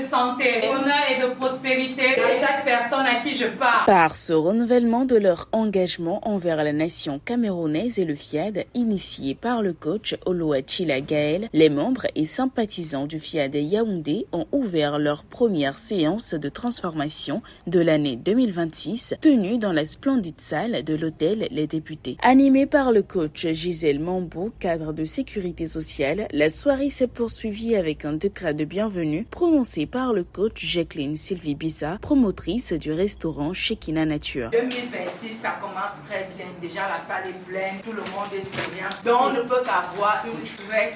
santé, de bonheur et de prospérité à chaque personne à qui je parle. Par ce renouvellement de leur engagement envers la nation camerounaise et le FIAD, initié par le coach Oloachila Gaël, les membres et sympathisants du FIAD Yaoundé ont ouvert leur première séance de transformation de l'année 2026, tenue dans la splendide salle de l'hôtel Les Députés. Animée par le coach Gisèle Mambou, cadre de sécurité sociale, la soirée s'est poursuivie avec un décret de bienvenue prononcé par le coach Jacqueline Sylvie Bissa, promotrice du restaurant Shekina Nature. 2026, ça commence très bien. Déjà, la salle est pleine, tout le monde est souriant. Donc, on ne peut qu'avoir une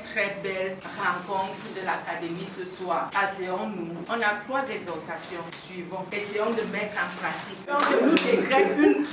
très belle rencontre de l'académie ce soir. Asseyons-nous. On a 3 exhortations suivantes. Essayons de mettre en pratique. Donc, je nous décrète une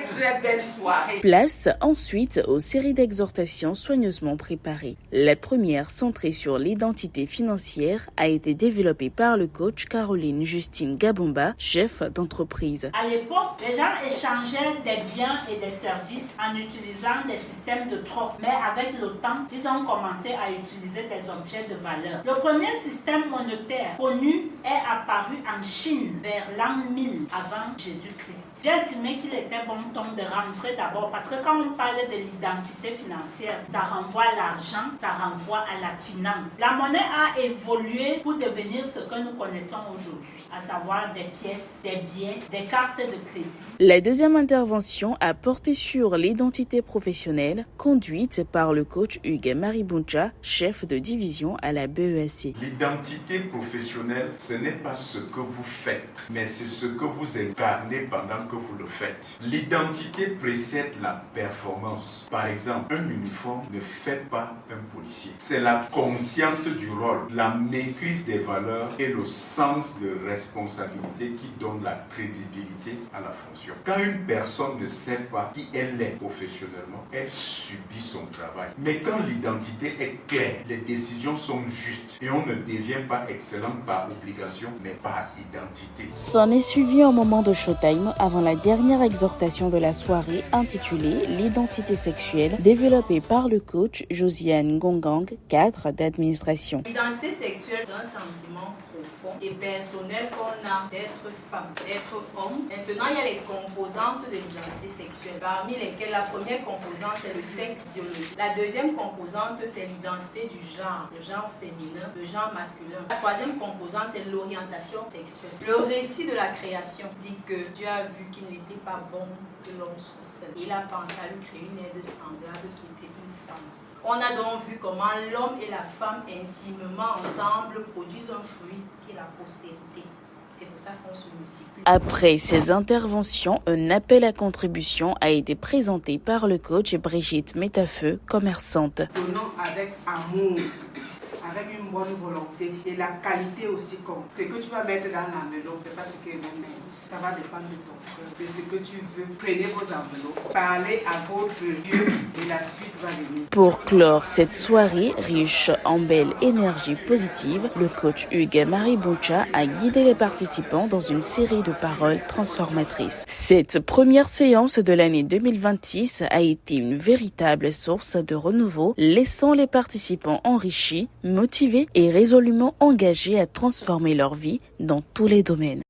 très belle soirée. Place ensuite aux séries d'exhortations soigneusement préparées. La première, centrée sur l'identité financière, a été développée par le coach Caroline Justine Gabomba, chef d'entreprise. À l'époque, les gens échangeaient des biens et des services en utilisant des systèmes de troc. Mais avec le temps, ils ont commencé à utiliser des objets de valeur. Le premier système monétaire connu est apparu en Chine vers l'an 1000 avant Jésus-Christ. J'ai estimé qu'il était bon temps de rentrer d'abord parce que quand on parle de l'identité financière, ça renvoie à l'argent, ça renvoie à la finance. La monnaie a évolué pour devenir ce que nous connaissons aujourd'hui, à savoir des pièces, des billets, des cartes de crédit. La deuxième intervention a porté sur l'identité professionnelle conduite par le coach Hugues Maribuncha, chef de division à la BESC. L'identité professionnelle, ce n'est pas ce que vous faites, mais c'est ce que vous incarnez pendant que vous le faites. L'identité précède la performance. Par exemple, un uniforme ne fait pas un policier. C'est la conscience du rôle, la maîtrise des valeurs et le sens de responsabilité qui donne la crédibilité à la fonction. Quand une personne ne sait pas qui elle est professionnellement, elle subit son travail. Mais quand l'identité est claire, les décisions sont justes et on ne devient pas excellent par obligation, mais par identité. S'en est suivi un moment de showtime avant la dernière exhortation de la soirée intitulée l'identité sexuelle, développée par le coach Josiane Gongang, cadre d'administration. L'identité sexuelle, c'est un sentiment profond et personnel qu'on a d'être femme, d'être homme. Maintenant, il y a les composantes de l'identité sexuelle, parmi lesquelles la première composante, c'est le sexe biologique. La deuxième composante, c'est l'identité du genre, le genre féminin, le genre masculin. La troisième composante, c'est l'orientation sexuelle. Le récit de la création dit que Dieu a vu qu'il n'était pas bon que l'homme soit seul. Il a pensé à lui créer une aide semblable qui était une femme. On a donc vu comment l'homme et la femme intimement ensemble produisent un fruit qui est la postérité. C'est pour ça qu'on se multiplie. Après ces interventions, un appel à contribution a été présenté par le coach Brigitte Métafeu, commerçante. Donnons avec amour, avec une bonne volonté et la qualité aussi compte. Ce que tu vas mettre dans l'enveloppe, c'est pas ce que vous mettez. Ça va dépendre de ton cœur, de ce que tu veux. Prenez vos enveloppes, parlez à votre Dieu et la suite va venir. Pour clore cette soirée riche en belle énergie positive, le coach Hugues Maribuncha a guidé les participants dans une série de paroles transformatrices. Cette première séance de l'année 2026 a été une véritable source de renouveau, laissant les participants enrichis, motivés et résolument engagés à transformer leur vie dans tous les domaines.